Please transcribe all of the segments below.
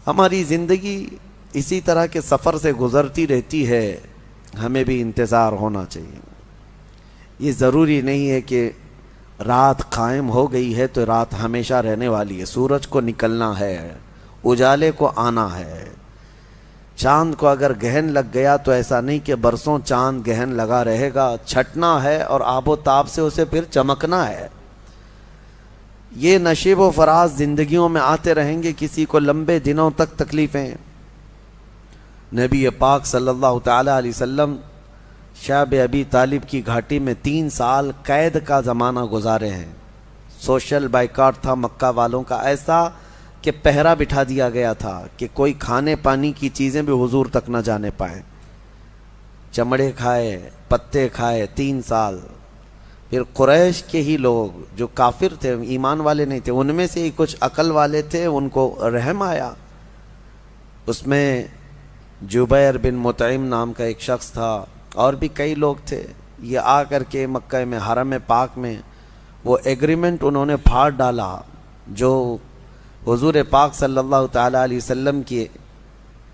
ہماری زندگی اسی طرح کے سفر سے گزرتی رہتی ہے، ہمیں بھی انتظار ہونا چاہیے۔ یہ ضروری نہیں ہے کہ رات قائم ہو گئی ہے تو رات ہمیشہ رہنے والی ہے۔ سورج کو نکلنا ہے، اجالے کو آنا ہے۔ چاند کو اگر گہن لگ گیا تو ایسا نہیں کہ برسوں چاند گہن لگا رہے گا، چھٹنا ہے اور آب و تاب سے اسے پھر چمکنا ہے۔ یہ نشیب و فراز زندگیوں میں آتے رہیں گے، کسی کو لمبے دنوں تک تکلیفیں۔ نبی پاک صلی اللہ تعالیٰ علیہ وسلم شعب ابی طالب کی گھاٹی میں 3 سال قید کا زمانہ گزارے ہیں۔ سوشل بائیکاٹ تھا مکہ والوں کا، ایسا کہ پہرا بٹھا دیا گیا تھا کہ کوئی کھانے پانی کی چیزیں بھی حضور تک نہ جانے پائیں۔ چمڑے کھائے، پتے کھائے 3 سال۔ پھر قریش کے ہی لوگ جو کافر تھے، ایمان والے نہیں تھے، ان میں سے ہی کچھ عقل والے تھے، ان کو رحم آیا۔ اس میں جبیر بن مطعم نام کا ایک شخص تھا، اور بھی کئی لوگ تھے۔ یہ آ کر کے مکہ میں حرم پاک میں وہ ایگریمنٹ انہوں نے پھاڑ ڈالا جو حضور پاک صلی اللہ تعالیٰ علیہ وسلم کی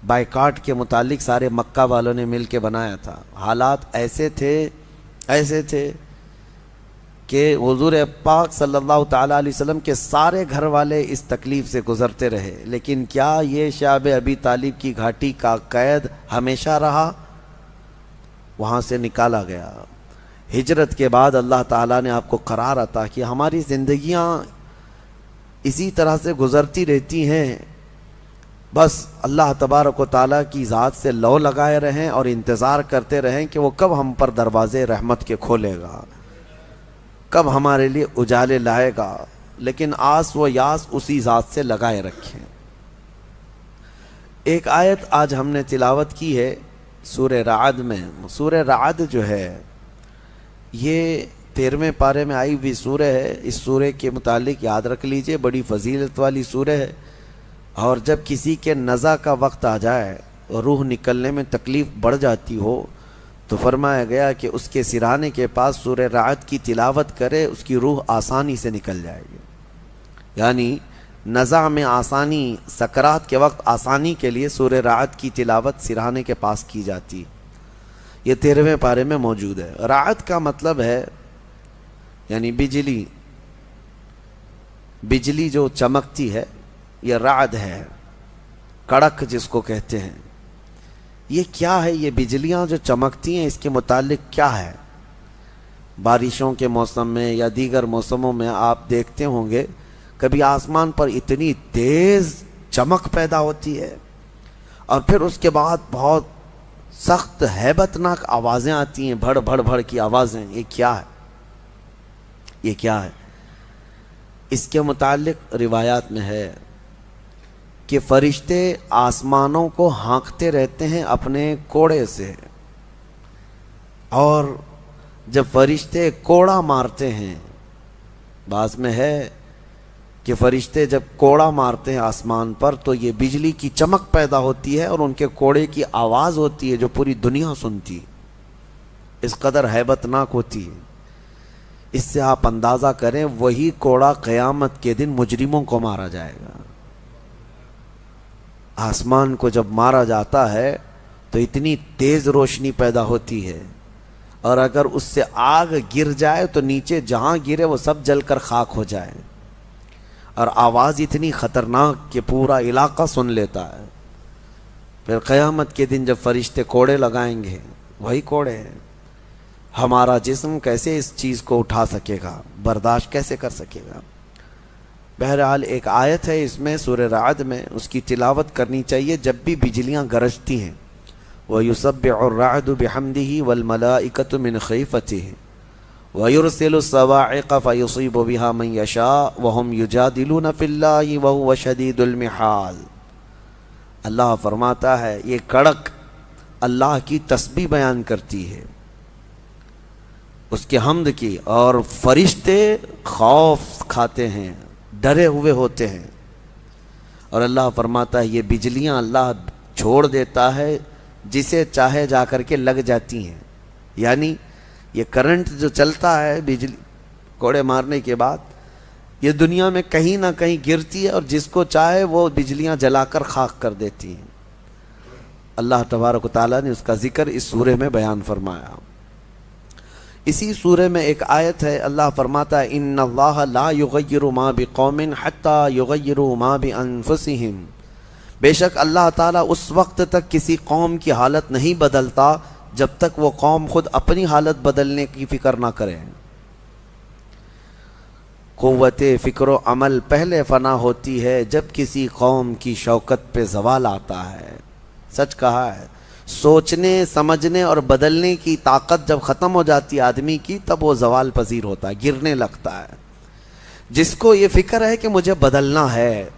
بائیکاٹ کے متعلق سارے مکہ والوں نے مل کے بنایا تھا۔ حالات ایسے تھے کہ حضور پاک صلی اللہ تعالیٰ علیہ وسلم کے سارے گھر والے اس تکلیف سے گزرتے رہے، لیکن کیا یہ شعب ابی طالب کی گھاٹی کا قید ہمیشہ رہا؟ وہاں سے نکالا گیا۔ ہجرت کے بعد اللہ تعالیٰ نے آپ کو قرار عطا کیا۔ ہماری زندگیاں اسی طرح سے گزرتی رہتی ہیں، بس اللہ تبارک و تعالیٰ کی ذات سے لو لگائے رہیں اور انتظار کرتے رہیں کہ وہ کب ہم پر دروازے رحمت کے کھولے گا، کب ہمارے لیے اجالے لائے گا، لیکن آس و یاس اسی ذات سے لگائے رکھیں۔ ایک آیت آج ہم نے تلاوت کی ہے سورہ رعد میں۔ سورہ رعد جو ہے یہ 13ویں پارے میں آئی ہوئی سورہ ہے۔ اس سورہ کے متعلق یاد رکھ لیجئے، بڑی فضیلت والی سورہ ہے، اور جب کسی کے نزع کا وقت آ جائے اور روح نکلنے میں تکلیف بڑھ جاتی ہو تو فرمایا گیا کہ اس کے سرانے کے پاس سورہ رعد کی تلاوت کرے، اس کی روح آسانی سے نکل جائے گی۔ یعنی نزع میں آسانی، سکرات کے وقت آسانی کے لیے سورہ رعد کی تلاوت سرانے کے پاس کی جاتی۔ یہ 13ویں پارے میں موجود ہے۔ رعد کا مطلب ہے یعنی بجلی جو چمکتی ہے، یہ رعد ہے، کڑک جس کو کہتے ہیں۔ یہ کیا ہے؟ یہ بجلیاں جو چمکتی ہیں اس کے متعلق کیا ہے؟ بارشوں کے موسم میں یا دیگر موسموں میں آپ دیکھتے ہوں گے کبھی آسمان پر اتنی تیز چمک پیدا ہوتی ہے اور پھر اس کے بعد بہت سخت ہیبت ناک آوازیں آتی ہیں، بھڑ بھڑ بھڑ کی آوازیں۔ یہ کیا ہے؟ یہ کیا ہے؟ اس کے متعلق روایات میں ہے کہ فرشتے آسمانوں کو ہانکتے رہتے ہیں اپنے کوڑے سے، اور جب فرشتے کوڑا مارتے ہیں، بعض میں ہے کہ فرشتے جب کوڑا مارتے ہیں آسمان پر تو یہ بجلی کی چمک پیدا ہوتی ہے اور ان کے کوڑے کی آواز ہوتی ہے جو پوری دنیا سنتی، اس قدر ہیبت ناک ہوتی ہے۔ اس سے آپ اندازہ کریں وہی کوڑا قیامت کے دن مجرموں کو مارا جائے گا۔ آسمان کو جب مارا جاتا ہے تو اتنی تیز روشنی پیدا ہوتی ہے، اور اگر اس سے آگ گر جائے تو نیچے جہاں گرے وہ سب جل کر خاک ہو جائے، اور آواز اتنی خطرناک کہ پورا علاقہ سن لیتا ہے۔ پھر قیامت کے دن جب فرشتے کوڑے لگائیں گے، وہی کوڑے ہیں۔ ہمارا جسم کیسے اس چیز کو اٹھا سکے گا، برداشت کیسے کر سکے گا؟ بہرحال ایک آیت ہے اس میں سورہ رعد میں، اس کی تلاوت کرنی چاہیے جب بھی بجلیاں گرجتی ہیں۔ وَيُسَبِّحُ الرَّعْدُ بِحَمْدِهِ وَالْمَلَائِكَةُ مِنْ خِيفَتِهِ وَيُرْسِلُ الصَّوَاعِقَ فَيُصِيبُ بِهَا مَنْ يَشَاءُ وَهُمْ يُجَادِلُونَ فِي اللَّهِ وَهُوَ شَدِيدُ الْمِحَالِ۔ اللہ فرماتا ہے یہ کڑک اللہ کی تسبیح بیان کرتی ہے، اس کے حمد کی، اور فرشتے خوف کھاتے ہیں، ڈرے ہوئے ہوتے ہیں، اور اللہ فرماتا ہے یہ بجلیاں اللہ چھوڑ دیتا ہے، جسے چاہے جا کر کے لگ جاتی ہیں۔ یعنی یہ کرنٹ جو چلتا ہے بجلی کوڑے مارنے کے بعد، یہ دنیا میں کہیں نہ کہیں گرتی ہے اور جس کو چاہے وہ بجلیاں جلا کر خاک کر دیتی ہیں۔ اللہ تبارک و تعالیٰ نے اس کا ذکر اس سورہ میں بیان فرمایا۔ اسی سورہ میں ایک آیت ہے، اللہ فرماتا ہے ان اللہ لا یغیر ما بقوم حتی یغیروا ما بانفسہم، بے شک اللہ تعالیٰ اس وقت تک کسی قوم کی حالت نہیں بدلتا جب تک وہ قوم خود اپنی حالت بدلنے کی فکر نہ کرے۔ قوت فکر و عمل پہلے فنا ہوتی ہے جب کسی قوم کی شوکت پہ زوال آتا ہے۔ سچ کہا ہے، سوچنے سمجھنے اور بدلنے کی طاقت جب ختم ہو جاتی ہے آدمی کی، تب وہ زوال پذیر ہوتا ہے، گرنے لگتا ہے۔ جس کو یہ فکر ہے کہ مجھے بدلنا ہے،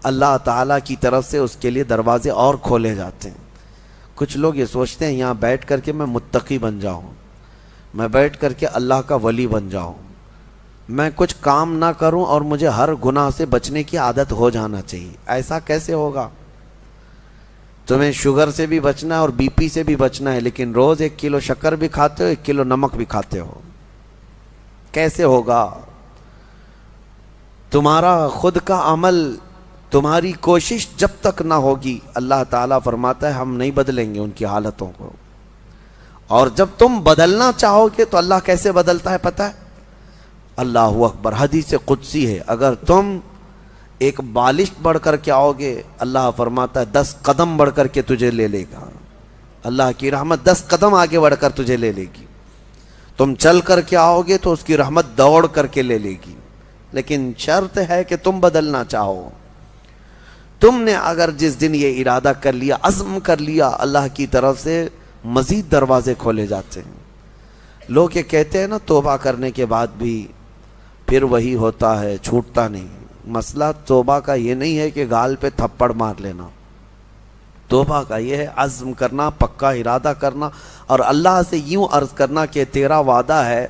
اللہ تعالیٰ کی طرف سے اس کے لیے دروازے اور کھولے جاتے ہیں۔ کچھ لوگ یہ سوچتے ہیں یہاں بیٹھ کر کے میں متقی بن جاؤں، میں بیٹھ کر کے اللہ کا ولی بن جاؤں، میں کچھ کام نہ کروں اور مجھے ہر گناہ سے بچنے کی عادت ہو جانا چاہیے۔ ایسا کیسے ہوگا؟ تمہیں شوگر سے بھی بچنا ہے اور بی پی سے بھی بچنا ہے، لیکن روز 1 کلو شکر بھی کھاتے ہو، 1 کلو نمک بھی کھاتے ہو، کیسے ہوگا؟ تمہارا خود کا عمل، تمہاری کوشش جب تک نہ ہوگی، اللہ تعالیٰ فرماتا ہے ہم نہیں بدلیں گے ان کی حالتوں کو۔ اور جب تم بدلنا چاہو گے تو اللہ کیسے بدلتا ہے پتہ ہے؟ اللہ اکبر، حدیث قدسی ہے، اگر تم ایک بالش بڑھ کر کے آؤ گے، اللہ فرماتا ہے 10 قدم بڑھ کر کے تجھے لے لے گا۔ اللہ کی رحمت 10 قدم آگے بڑھ کر تجھے لے لے گی۔ تم چل کر کے آؤ گے تو اس کی رحمت دوڑ کر کے لے لے گی، لیکن شرط ہے کہ تم بدلنا چاہو۔ تم نے اگر جس دن یہ ارادہ کر لیا، عزم کر لیا، اللہ کی طرف سے مزید دروازے کھولے جاتے ہیں۔ لوگ یہ کہتے ہیں نا توبہ کرنے کے بعد بھی پھر وہی ہوتا ہے، چھوٹتا نہیں۔ مسئلہ توبہ کا یہ نہیں ہے کہ گال پہ تھپڑ مار لینا، توبہ کا یہ ہے عزم کرنا، پکا ارادہ کرنا، اور اللہ سے یوں عرض کرنا کہ تیرا وعدہ ہے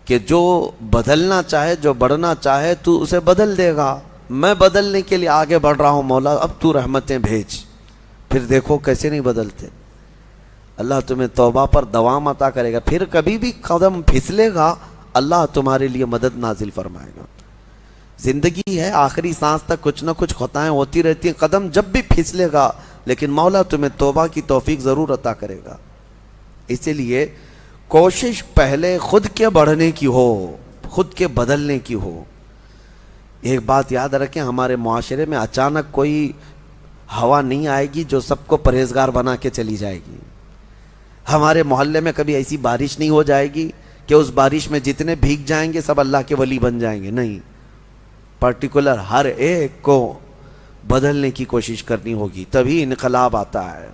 کہ جو بدلنا چاہے، جو بڑھنا چاہے تو اسے بدل دے گا۔ میں بدلنے کے لیے آگے بڑھ رہا ہوں مولا، اب تو رحمتیں بھیج۔ پھر دیکھو کیسے نہیں بدلتے۔ اللہ تمہیں توبہ پر دوام عطا کرے گا، پھر کبھی بھی قدم پھسلے گا اللہ تمہارے لیے مدد نازل فرمائے گا۔ زندگی ہے، آخری سانس تک کچھ نہ کچھ خطائیں ہوتی رہتی ہیں، قدم جب بھی پھسلے گا لیکن مولا تمہیں توبہ کی توفیق ضرور عطا کرے گا۔ اسی لیے کوشش پہلے خود کے بڑھنے کی ہو، خود کے بدلنے کی ہو۔ ایک بات یاد رکھیں، ہمارے معاشرے میں اچانک کوئی ہوا نہیں آئے گی جو سب کو پرہیزگار بنا کے چلی جائے گی۔ ہمارے محلے میں کبھی ایسی بارش نہیں ہو جائے گی کہ اس بارش میں جتنے بھیگ جائیں گے سب اللہ کے ولی بن جائیں گے، نہیں، پرٹیکولر ہر ایک کو بدلنے کی کوشش کرنی ہوگی، تبھی انقلاب آتا ہے۔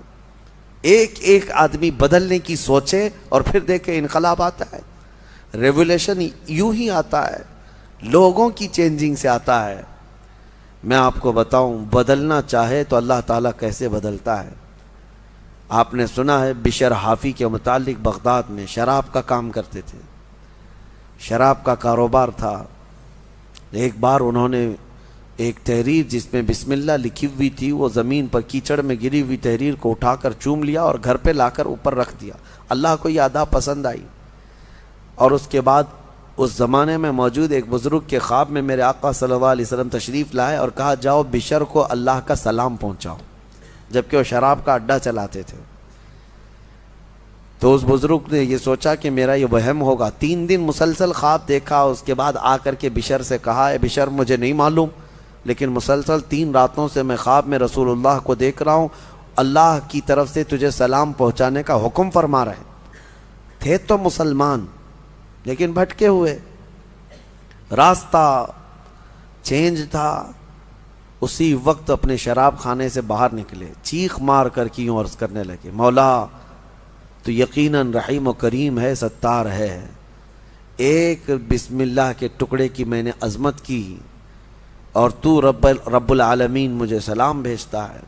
ایک ایک آدمی بدلنے کی سوچے اور پھر دیکھے انقلاب آتا ہے۔ ریولیوشن یوں ہی آتا ہے، لوگوں کی چینجنگ سے آتا ہے۔ میں آپ کو بتاؤں، بدلنا چاہے تو اللہ تعالیٰ کیسے بدلتا ہے۔ آپ نے سنا ہے بشر حافی کے متعلق، بغداد میں شراب کا کام کرتے تھے، شراب کا کاروبار تھا۔ ایک بار انہوں نے ایک تحریر جس میں بسم اللہ لکھی ہوئی تھی، وہ زمین پر کیچڑ میں گری ہوئی تحریر کو اٹھا کر چوم لیا اور گھر پہ لا کر اوپر رکھ دیا۔ اللہ کو یہ ادا پسند آئی، اور اس کے بعد اس زمانے میں موجود ایک بزرگ کے خواب میں میرے آقا صلی اللہ علیہ وسلم تشریف لائے اور کہا جاؤ بشر کو اللہ کا سلام پہنچاؤ، جبکہ وہ شراب کا اڈا چلاتے تھے۔ تو اس بزرگ نے یہ سوچا کہ میرا یہ وہم ہوگا، 3 دن مسلسل خواب دیکھا، اس کے بعد آ کر کے بشر سے کہا اے بشر مجھے نہیں معلوم، لیکن مسلسل 3 راتوں سے میں خواب میں رسول اللہ کو دیکھ رہا ہوں، اللہ کی طرف سے تجھے سلام پہنچانے کا حکم فرما رہے ہیں۔ تھے تو مسلمان لیکن بھٹکے ہوئے، راستہ چینج تھا۔ اسی وقت اپنے شراب خانے سے باہر نکلے، چیخ مار کر کی یوں عرض کرنے لگے مولا تو یقیناً رحیم و کریم ہے، ستار ہے، ایک بسم اللہ کے ٹکڑے کی میں نے عظمت کی اور تو رب العالمین مجھے سلام بھیجتا ہے۔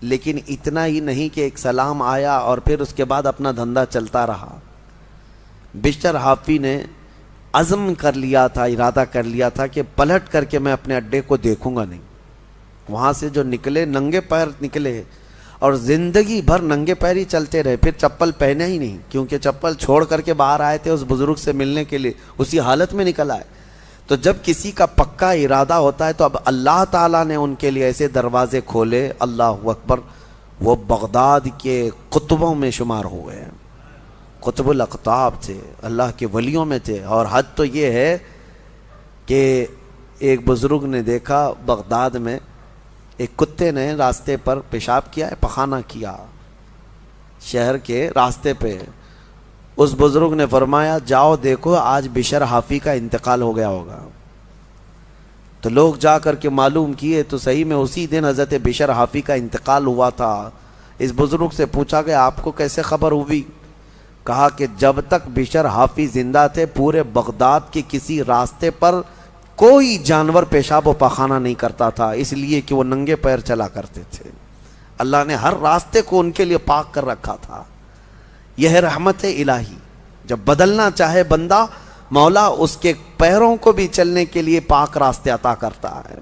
لیکن اتنا ہی نہیں کہ ایک سلام آیا اور پھر اس کے بعد اپنا دھندا چلتا رہا۔ بشر حافی نے عزم کر لیا تھا، ارادہ کر لیا تھا کہ پلٹ کر کے میں اپنے اڈے کو دیکھوں گا نہیں۔ وہاں سے جو نکلے ننگے پیر نکلے اور زندگی بھر ننگے پیر ہی چلتے رہے، پھر چپل پہنے ہی نہیں، کیونکہ چپل چھوڑ کر کے باہر آئے تھے اس بزرگ سے ملنے کے لیے، اسی حالت میں نکل آئے۔ تو جب کسی کا پکا ارادہ ہوتا ہے تو اب اللہ تعالیٰ نے ان کے لیے ایسے دروازے کھولے، اللہ اکبر، وہ بغداد کے قطبوں میں شمار ہوئے ہیں، قطب الاقطاب تھے، اللہ کے ولیوں میں تھے۔ اور حد تو یہ ہے کہ ایک بزرگ نے دیکھا بغداد میں ایک کتے نے راستے پر پیشاب کیا ہے، پخانہ کیا شہر کے راستے پہ۔ اس بزرگ نے فرمایا جاؤ دیکھو آج بشر حافی کا انتقال ہو گیا ہوگا۔ تو لوگ جا کر کے معلوم کیے تو صحیح میں اسی دن حضرت بشر حافی کا انتقال ہوا تھا۔ اس بزرگ سے پوچھا گیا آپ کو کیسے خبر ہوئی؟ کہا کہ جب تک بشر حافی زندہ تھے پورے بغداد کے کسی راستے پر کوئی جانور پیشاب و پخانہ نہیں کرتا تھا، اس لیے کہ وہ ننگے پیر چلا کرتے تھے۔ اللہ نے ہر راستے کو ان کے لیے پاک کر رکھا تھا۔ یہ ہے رحمت الہی، جب بدلنا چاہے بندہ مولا اس کے پیروں کو بھی چلنے کے لیے پاک راستے عطا کرتا ہے۔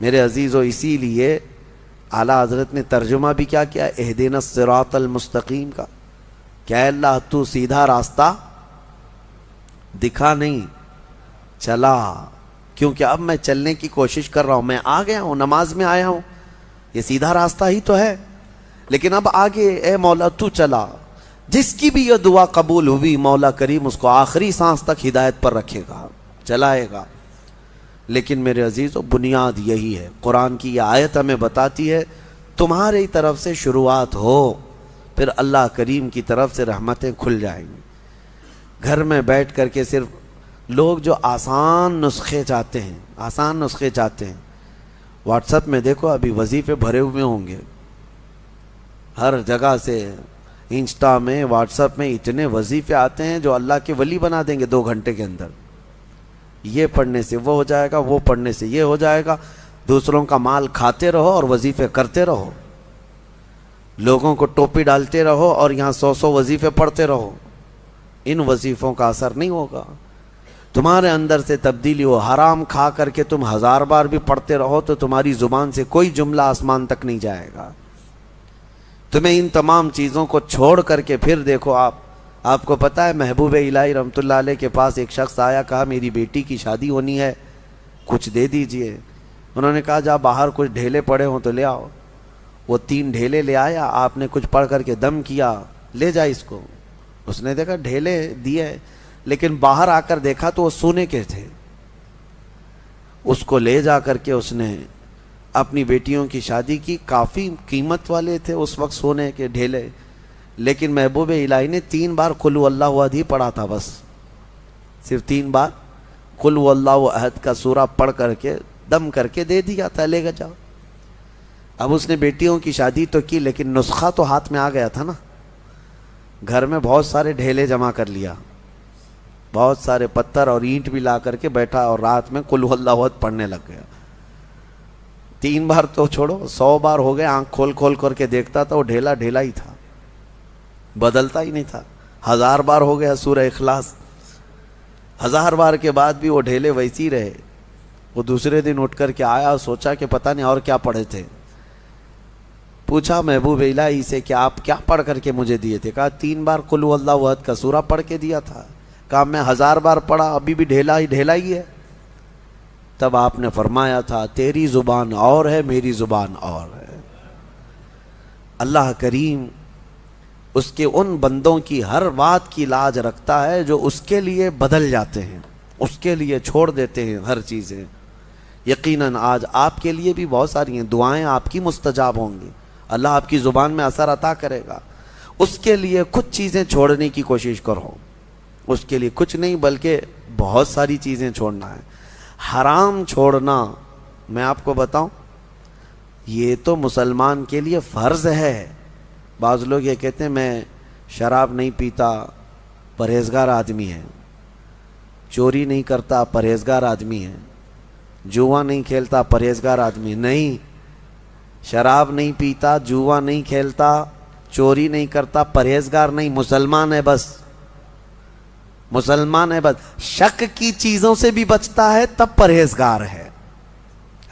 میرے عزیزو، اسی لیے اعلیٰ حضرت نے ترجمہ بھی کیا کیا، اہدنا الصراط المستقیم کا، کیا اللہ تو سیدھا راستہ دکھا نہیں چلا، کیونکہ اب میں چلنے کی کوشش کر رہا ہوں، میں آ گیا ہوں، نماز میں آیا ہوں، یہ سیدھا راستہ ہی تو ہے، لیکن اب آگے اے مولا تو چلا۔ جس کی بھی یہ دعا قبول ہوئی مولا کریم اس کو آخری سانس تک ہدایت پر رکھے گا، چلائے گا۔ لیکن میرے عزیزو بنیاد یہی ہے، قرآن کی یہ آیت ہمیں بتاتی ہے تمہاری طرف سے شروعات ہو، پھر اللہ کریم کی طرف سے رحمتیں کھل جائیں گی۔ گھر میں بیٹھ کر کے صرف لوگ جو آسان نسخے چاہتے ہیں، واٹس ایپ میں دیکھو ابھی وظیفے بھرے ہوئے ہوں گے، ہر جگہ سے انسٹا میں واٹس ایپ میں اتنے وظیفے آتے ہیں جو اللہ کے ولی بنا دیں گے 2 گھنٹے کے اندر۔ یہ پڑھنے سے وہ ہو جائے گا، وہ پڑھنے سے یہ ہو جائے گا، دوسروں کا مال کھاتے رہو اور وظیفے کرتے رہو، لوگوں کو ٹوپی ڈالتے رہو اور یہاں 100 وظیفے پڑھتے رہو، ان وظیفوں کا اثر نہیں ہوگا، تمہارے اندر سے تبدیلی ہو۔ حرام کھا کر کے تم 1000 بار بھی پڑھتے رہو تو تمہاری زبان سے کوئی جملہ آسمان تک نہیں جائے گا۔ تمہیں ان تمام چیزوں کو چھوڑ کر کے پھر دیکھو، آپ کو پتہ ہے محبوب الہی رحمۃ اللہ علیہ کے پاس ایک شخص آیا، کہا میری بیٹی کی شادی ہونی ہے، کچھ دے دیجئے۔ انہوں نے کہا جا باہر کچھ ڈھیلے پڑے ہوں تو لے آؤ۔ وہ 3 ڈھیلے لے آیا، آپ نے کچھ پڑھ کر کے دم کیا، لے جا اس کو۔ اس نے دیکھا ڈھیلے دیے، لیکن باہر آ کر دیکھا تو وہ سونے کے تھے۔ اس کو لے جا کر کے اس نے اپنی بیٹیوں کی شادی کی، کافی قیمت والے تھے اس وقت سونے کے ڈھیلے، لیکن محبوب الہی نے 3 بار قل هو اللہ احد ہی پڑھا تھا، بس صرف 3 بار قل هو اللہ احد کا سورہ پڑھ کر کے دم کر کے دے دیا تھا، لے گا جاؤ۔ اب اس نے بیٹیوں کی شادی تو کی، لیکن نسخہ تو ہاتھ میں آ گیا تھا نا، گھر میں بہت سارے ڈھیلے جمع کر لیا، بہت سارے پتھر اور اینٹ بھی لا کر کے بیٹھا اور رات میں قل هو اللہ احد پڑھنے لگ گیا۔ 3 بار تو چھوڑو، 100 بار ہو گئے، آنکھ کھول کر کے دیکھتا تھا وہ ڈھیلا ڈھیلا ہی تھا، بدلتا ہی نہیں تھا۔ 1000 بار ہو گیا سورہ اخلاص، 1000 بار کے بعد بھی وہ ڈھیلے ویسی رہے۔ وہ دوسرے دن اٹھ کر کے آیا، سوچا کہ پتہ نہیں اور کیا پڑھے تھے، پوچھا محبوب الہی سے کہ آپ کیا پڑھ کر کے مجھے دیے تھے؟ کہا 3 بار قل هو اللہ احد کا سورہ پڑھ کے دیا تھا۔ کہا میں 1000 بار پڑھا، ابھی بھی ڈھیلا ہی ہے۔ تب آپ نے فرمایا تھا تیری زبان اور ہے، میری زبان اور ہے۔ اللہ کریم اس کے ان بندوں کی ہر بات کی لاج رکھتا ہے جو اس کے لیے بدل جاتے ہیں، اس کے لیے چھوڑ دیتے ہیں ہر چیزیں۔ یقیناً آج آپ کے لیے بھی بہت ساری ہیں دعائیں، آپ کی مستجاب ہوں گی، اللہ آپ کی زبان میں اثر عطا کرے گا۔ اس کے لیے کچھ چیزیں چھوڑنے کی کوشش کرو، اس کے لیے کچھ نہیں بلکہ بہت ساری چیزیں چھوڑنا ہے۔ حرام چھوڑنا، میں آپ کو بتاؤں، یہ تو مسلمان کے لیے فرض ہے۔ بعض لوگ یہ کہتے ہیں میں شراب نہیں پیتا، پرہیزگار آدمی ہے، چوری نہیں کرتا، پرہیزگار آدمی ہے، جوا نہیں کھیلتا، پرہیزگار آدمی نہیں۔ شراب نہیں پیتا، جوا نہیں کھیلتا، چوری نہیں کرتا، پرہیزگار نہیں، مسلمان ہے بس، مسلمان ہے بس۔ شک کی چیزوں سے بھی بچتا ہے تب پرہیزگار ہے،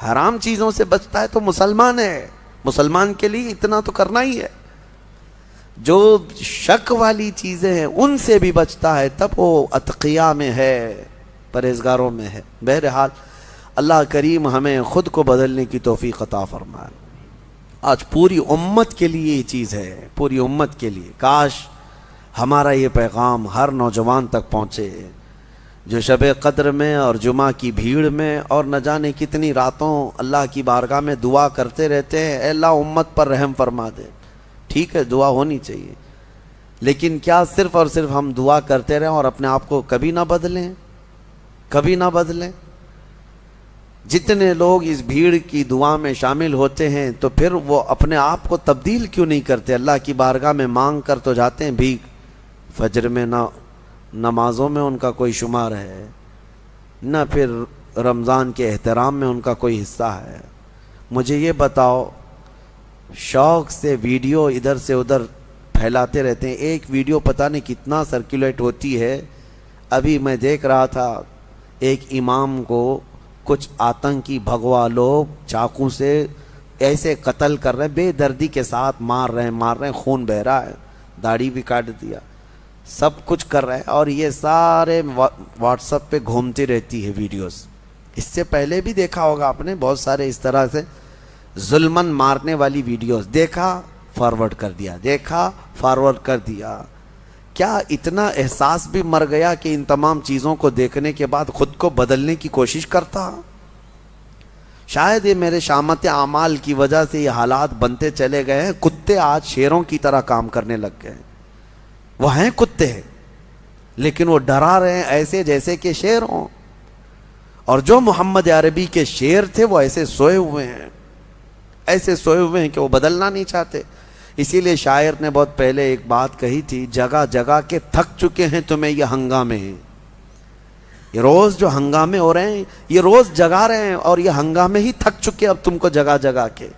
حرام چیزوں سے بچتا ہے تو مسلمان ہے۔ مسلمان کے لیے اتنا تو کرنا ہی ہے۔ جو شک والی چیزیں ہیں ان سے بھی بچتا ہے تب وہ اتقیاء میں ہے۔ پرہیزگاروں میں ہے۔ بہرحال اللہ کریم ہمیں خود کو بدلنے کی توفیق عطا فرمائے۔ آج پوری امت کے لیے یہ چیز ہے، پوری امت کے لیے۔ کاش ہمارا یہ پیغام ہر نوجوان تک پہنچے جو شب قدر میں اور جمعہ کی بھیڑ میں اور نہ جانے کتنی راتوں اللہ کی بارگاہ میں دعا کرتے رہتے ہیں، اے اللہ امت پر رحم فرما دے۔ ٹھیک ہے، دعا ہونی چاہیے، لیکن کیا صرف اور صرف ہم دعا کرتے رہیں اور اپنے آپ کو کبھی نہ بدلیں؟ کبھی نہ بدلیں؟ جتنے لوگ اس بھیڑ کی دعا میں شامل ہوتے ہیں تو پھر وہ اپنے آپ کو تبدیل کیوں نہیں کرتے؟ اللہ کی بارگاہ میں مانگ کر تو جاتے ہیں بھیک، فجر میں نہ نمازوں میں ان کا کوئی شمار ہے، نہ پھر رمضان کے احترام میں ان کا کوئی حصہ ہے۔ مجھے یہ بتاؤ، شوق سے ویڈیو ادھر سے ادھر پھیلاتے رہتے ہیں، ایک ویڈیو پتہ نہیں کتنا سرکولیٹ ہوتی ہے۔ ابھی میں دیکھ رہا تھا ایک امام کو کچھ آتنکی بھگوا لوگ چاقو سے ایسے قتل کر رہے ہیں، بے دردی کے ساتھ مار رہے ہیں، خون بہہ رہا ہے، داڑھی بھی کاٹ دیا، سب کچھ کر رہے ہیں، اور یہ سارے واٹس ایپ پہ گھومتی رہتی ہے ویڈیوز۔ اس سے پہلے بھی دیکھا ہوگا آپ نے بہت سارے اس طرح سے ظلمن مارنے والی ویڈیوز، دیکھا فارورڈ کر دیا، دیکھا فارورڈ کر دیا۔ کیا اتنا احساس بھی مر گیا کہ ان تمام چیزوں کو دیکھنے کے بعد خود کو بدلنے کی کوشش کرتا؟ شاید یہ میرے شامت اعمال کی وجہ سے یہ حالات بنتے چلے گئے ہیں۔ کتے آج شیروں کی طرح کام کرنے لگ گئے ہیں۔ وہ ہیں کتے لیکن وہ ڈرا رہے ہیں ایسے جیسے کہ شیر ہوں، اور جو محمد عربی کے شیر تھے وہ ایسے سوئے ہوئے ہیں، ایسے سوئے ہوئے ہیں کہ وہ بدلنا نہیں چاہتے۔ اسی لیے شاعر نے بہت پہلے ایک بات کہی تھی، جگہ جگہ کے تھک چکے ہیں تمہیں یہ ہنگامے ہیں۔ یہ روز جو ہنگامے ہو رہے ہیں یہ روز جگا رہے ہیں، اور یہ ہنگامے ہی تھک چکے اب تم کو جگہ جگہ کے۔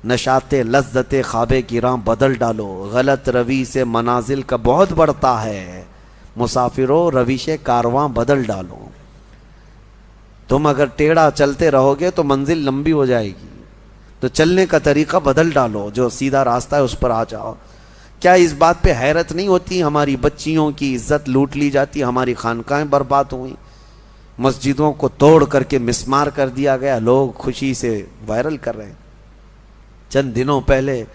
نشاط لذت خواب گراں بدل ڈالو، غلط روی سے منازل کا بہت بڑھتا ہے، مسافروں روش کارواں بدل ڈالو۔ تم اگر ٹیڑھا چلتے رہو گے تو منزل لمبی ہو جائے گی، تو چلنے کا طریقہ بدل ڈالو، جو سیدھا راستہ ہے اس پر آ جاؤ۔ کیا اس بات پہ حیرت نہیں ہوتی ہماری بچیوں کی عزت لوٹ لی جاتی، ہماری خانقاہیں برباد ہوئیں، مسجدوں کو توڑ کر کے مسمار کر دیا گیا، لوگ خوشی سے وائرل کر رہے ہیں۔ چند دنوں پہلے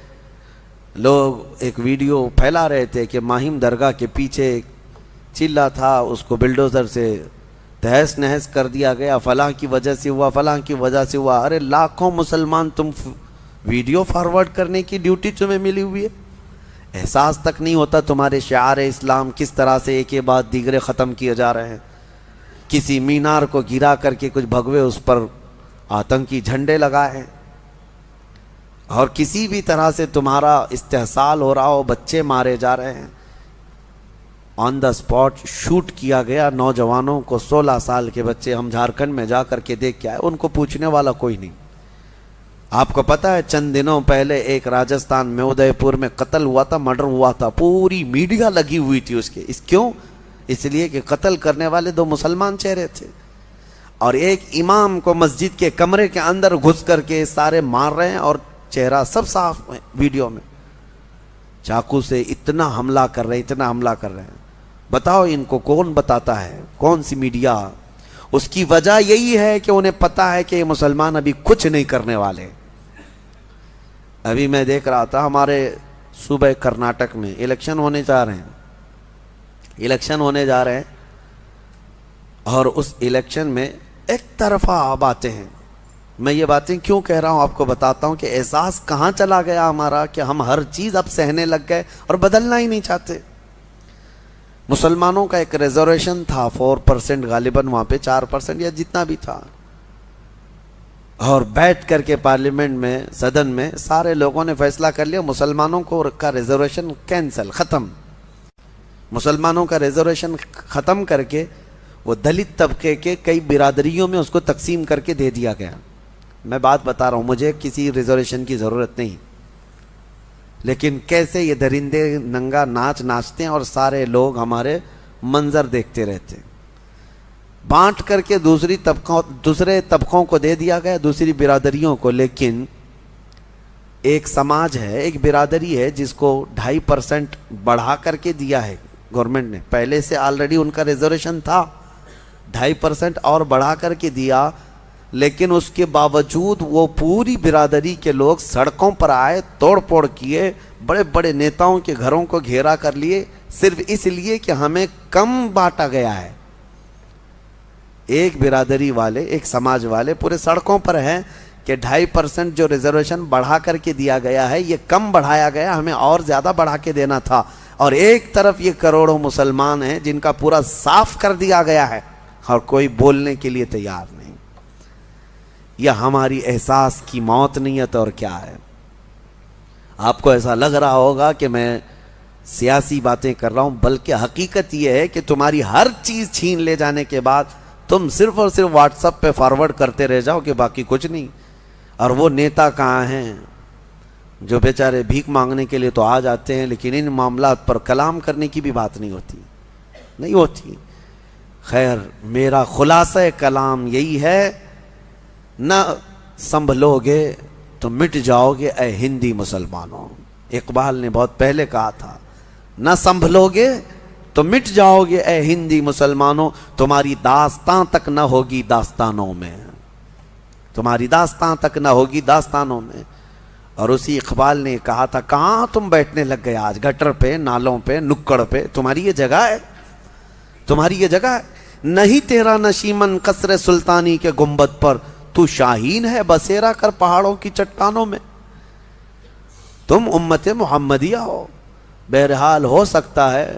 لوگ ایک ویڈیو پھیلا رہے تھے کہ ماہم درگاہ کے پیچھے ایک چلہ تھا، اس کو بلڈوزر سے تہس نہس کر دیا گیا، فلاں کی وجہ سے ہوا، فلاں کی وجہ سے ہوا۔ ارے لاکھوں مسلمان تم ویڈیو فارورڈ کرنے کی ڈیوٹی تمہیں ملی ہوئی ہے، احساس تک نہیں ہوتا تمہارے شعار اسلام کس طرح سے ایک کے بعد دیگرے ختم کیے جا رہے ہیں۔ کسی مینار کو گرا کر کے کچھ بھگوے اس پر آتنکی جھنڈے لگائے، اور کسی بھی طرح سے تمہارا استحصال ہو رہا ہو، بچے مارے جا رہے ہیں۔ آن دا اسپاٹ شوٹ کیا گیا نوجوانوں کو، 16 سال کے بچے، ہم جھارکھنڈ میں جا کر کے دیکھ کے آئے، ان کو پوچھنے والا کوئی نہیں۔ آپ کو پتہ ہے چند دنوں پہلے ایک راجستھان میں ادے پور میں قتل ہوا تھا، مرڈر ہوا تھا، پوری میڈیا لگی ہوئی تھی اس کے۔ کیوں؟ اس لیے کہ قتل کرنے والے 2 مسلمان چہرے تھے، اور ایک امام کو مسجد کے کمرے کے اندر گھس کر کے سارے مار رہے ہیں، اور چہرہ سب صاف ہے ویڈیو میں، چاقو سے اتنا حملہ کر رہے ہیں، اتنا حملہ کر رہے ہیں۔ بتاؤ ان کو کون بتاتا ہے، کون سی میڈیا؟ اس کی وجہ یہی ہے کہ انہیں پتا ہے کہ یہ مسلمان ابھی کچھ نہیں کرنے والے۔ ابھی میں دیکھ رہا تھا ہمارے صوبہ کرناٹک میں الیکشن ہونے جا رہے ہیں، اور اس الیکشن میں ایک طرفہ باتیں ہیں۔ میں یہ باتیں کیوں کہہ رہا ہوں آپ کو بتاتا ہوں کہ احساس کہاں چلا گیا ہمارا کہ ہم ہر چیز اب سہنے لگ گئے اور بدلنا ہی نہیں چاہتے۔ مسلمانوں کا ایک ریزرویشن تھا 4% غالباً، وہاں پہ 4% یا جتنا بھی تھا، اور بیٹھ کر کے پارلیمنٹ میں، صدن میں سارے لوگوں نے فیصلہ کر لیا مسلمانوں کو کا ریزرویشن کینسل، ختم۔ مسلمانوں کا ریزرویشن ختم کر کے وہ دلت طبقے کے کئی برادریوں میں اس کو تقسیم کر کے دے دیا گیا۔ میں بات بتا رہا ہوں، مجھے کسی ریزرویشن کی ضرورت نہیں، لیکن کیسے یہ درندے ننگا ناچ ناچتے ہیں اور سارے لوگ ہمارے منظر دیکھتے رہتے ہیں۔ بانٹ کر کے دوسرے طبقوں کو دے دیا گیا، دوسری برادریوں کو، لیکن ایک سماج ہے، ایک برادری ہے جس کو 2.5% بڑھا کر کے دیا ہے گورنمنٹ نے، پہلے سے آلریڈی ان کا ریزرویشن تھا، 2.5% اور بڑھا کر کے دیا، لیکن اس کے باوجود وہ پوری برادری کے لوگ سڑکوں پر آئے، توڑ پھوڑ کیے، بڑے بڑے نیتاؤں کے گھروں کو گھیرا کر لیے، صرف اس لیے کہ ہمیں کم بانٹا گیا ہے۔ ایک برادری والے، ایک سماج والے پورے سڑکوں پر ہیں کہ 2.5% جو ریزرویشن بڑھا کر کے دیا گیا ہے یہ کم بڑھایا گیا، ہمیں اور زیادہ بڑھا کے دینا تھا۔ اور ایک طرف یہ کروڑوں مسلمان ہیں جن کا پورا صاف کر دیا گیا ہے اور کوئی بولنے کے لیے تیار نہیں۔ یہ ہماری احساس کی موت نہیں ہے تو اور کیا ہے؟ آپ کو ایسا لگ رہا ہوگا کہ میں سیاسی باتیں کر رہا ہوں، بلکہ حقیقت یہ ہے کہ تمہاری ہر چیز چھین لے جانے کے بعد تم صرف اور صرف واٹس ایپ پہ فارورڈ کرتے رہ جاؤ کہ باقی کچھ نہیں۔ اور وہ نیتا کہاں ہیں جو بیچارے بھیک مانگنے کے لیے تو آ جاتے ہیں، لیکن ان معاملات پر کلام کرنے کی بھی بات نہیں ہوتی۔ خیر، میرا خلاصہ کلام یہی ہے، نہ سنبھلو گے تو مٹ جاؤ گے اے ہندی مسلمانوں۔ اقبال نے بہت پہلے کہا تھا، نہ سنبھلو گے تو مٹ جاؤ گے اے ہندی مسلمانوں، تمہاری داستان تک نہ ہوگی داستانوں میں، تمہاری داستان تک نہ ہوگی داستانوں میں۔ اور اسی اقبال نے کہا تھا، کہاں تم بیٹھنے لگ گئے آج، گٹر پہ، نالوں پہ، نکڑ پہ، تمہاری یہ جگہ ہے، تمہاری یہ جگہ ہے۔ نہیں تیرا نشیمن قصر سلطانی کے گنبد پر، تو شاہین ہے بسیرا کر پہاڑوں کی چٹانوں میں۔ تم امت محمدیہ ہو، بہرحال ہو سکتا ہے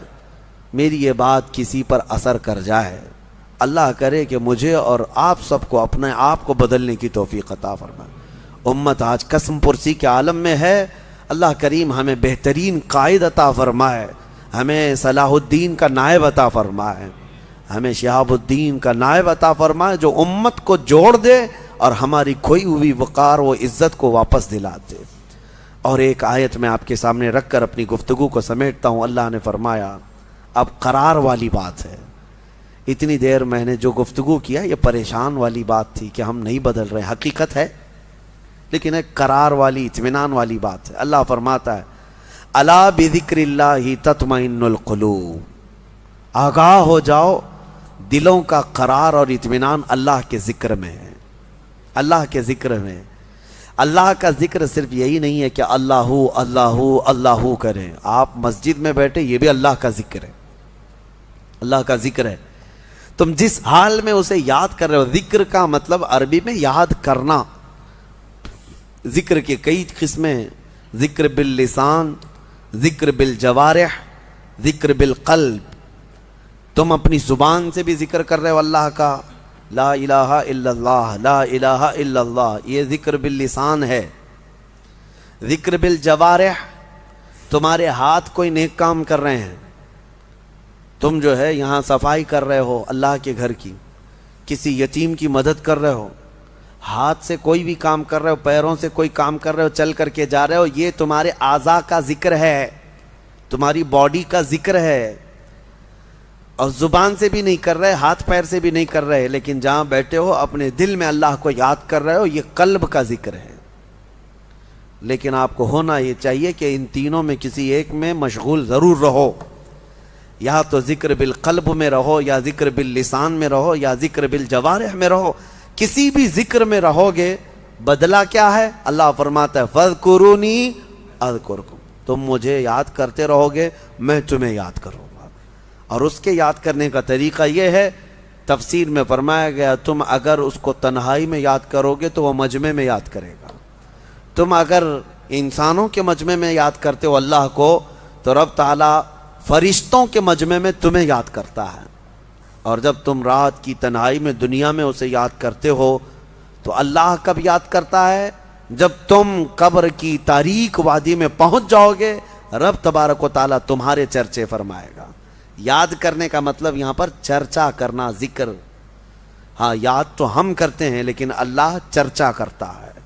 میری یہ بات کسی پر اثر کر جائے، اللہ کرے کہ مجھے اور آپ سب کو اپنے آپ کو بدلنے کی توفیق عطا فرمائے۔ امت آج قسم پرسی کے عالم میں ہے، اللہ کریم ہمیں بہترین قائد عطا فرمائے، ہمیں صلاح الدین کا نائب عطا فرمائے، ہمیں شہاب الدین کا نائب عطا فرمائے جو امت کو جوڑ دے اور ہماری کھوئی ہوئی وقار و عزت کو واپس دلا دے۔ اور ایک آیت میں آپ کے سامنے رکھ کر اپنی گفتگو کو سمیٹتا ہوں۔ اللہ نے فرمایا، اب قرار والی بات ہے، اتنی دیر میں نے جو گفتگو کیا یہ پریشان والی بات تھی کہ ہم نہیں بدل رہے، حقیقت ہے، لیکن ایک قرار والی، اطمینان والی بات ہے۔ اللہ فرماتا ہے، الا بذکر اللہ تطمئن القلوب، آگاہ ہو جاؤ، دلوں کا قرار اور اطمینان اللہ کے ذکر میں ہے، اللہ کے ذکر میں۔ اللہ کا ذکر صرف یہی نہیں ہے کہ اللہ اللہ اللہ کریں، آپ مسجد میں بیٹھے یہ بھی اللہ کا ذکر ہے، اللہ کا ذکر ہے۔ تم جس حال میں اسے یاد کر رہے ہو، ذکر کا مطلب عربی میں یاد کرنا۔ ذکر کے کئی قسمیں، ذکر باللسان، ذکر بالجوارح، ذکر بالقلب۔ تم اپنی زبان سے بھی ذکر کر رہے ہو اللہ کا، لا الہ الا اللہ، لا الہ الا اللہ، یہ ذکر باللسان ہے۔ ذکر بالجوارح، تمہارے ہاتھ کوئی نیک کام کر رہے ہیں، تم جو ہے یہاں صفائی کر رہے ہو اللہ کے گھر کی، کسی یتیم کی مدد کر رہے ہو، ہاتھ سے کوئی بھی کام کر رہے ہو، پیروں سے کوئی کام کر رہے ہو، چل کر کے جا رہے ہو، یہ تمہارے اعضاء کا ذکر ہے، تمہاری باڈی کا ذکر ہے۔ اور زبان سے بھی نہیں کر رہے، ہاتھ پیر سے بھی نہیں کر رہے، لیکن جہاں بیٹھے ہو اپنے دل میں اللہ کو یاد کر رہے ہو، یہ قلب کا ذکر ہے۔ لیکن آپ کو ہونا یہ چاہیے کہ ان تینوں میں کسی ایک میں مشغول ضرور رہو، یا تو ذکر بالقلب میں رہو، یا ذکر باللسان میں رہو، یا ذکر بالجوارح میں رہو۔ کسی بھی ذکر میں رہو گے، بدلہ کیا ہے؟ اللہ فرماتا ہے، فَاذْكُرُونِي أَذْكُرْكُمْ، تم مجھے یاد کرتے رہو گے، میں تمہیں یاد کروں گا۔ اور اس کے یاد کرنے کا طریقہ یہ ہے، تفسیر میں فرمایا گیا، تم اگر اس کو تنہائی میں یاد کرو گے تو وہ مجمع میں یاد کرے گا۔ تم اگر انسانوں کے مجمع میں یاد کرتے ہو اللہ کو، تو رب تعالیٰ فرشتوں کے مجمع میں تمہیں یاد کرتا ہے۔ اور جب تم رات کی تنہائی میں دنیا میں اسے یاد کرتے ہو تو اللہ کب یاد کرتا ہے؟ جب تم قبر کی تاریک وادی میں پہنچ جاؤ گے، رب تبارک و تعالیٰ تمہارے چرچے فرمائے گا۔ یاد کرنے کا مطلب یہاں پر چرچا کرنا، ذکر۔ ہاں، یاد تو ہم کرتے ہیں لیکن اللہ چرچا کرتا ہے۔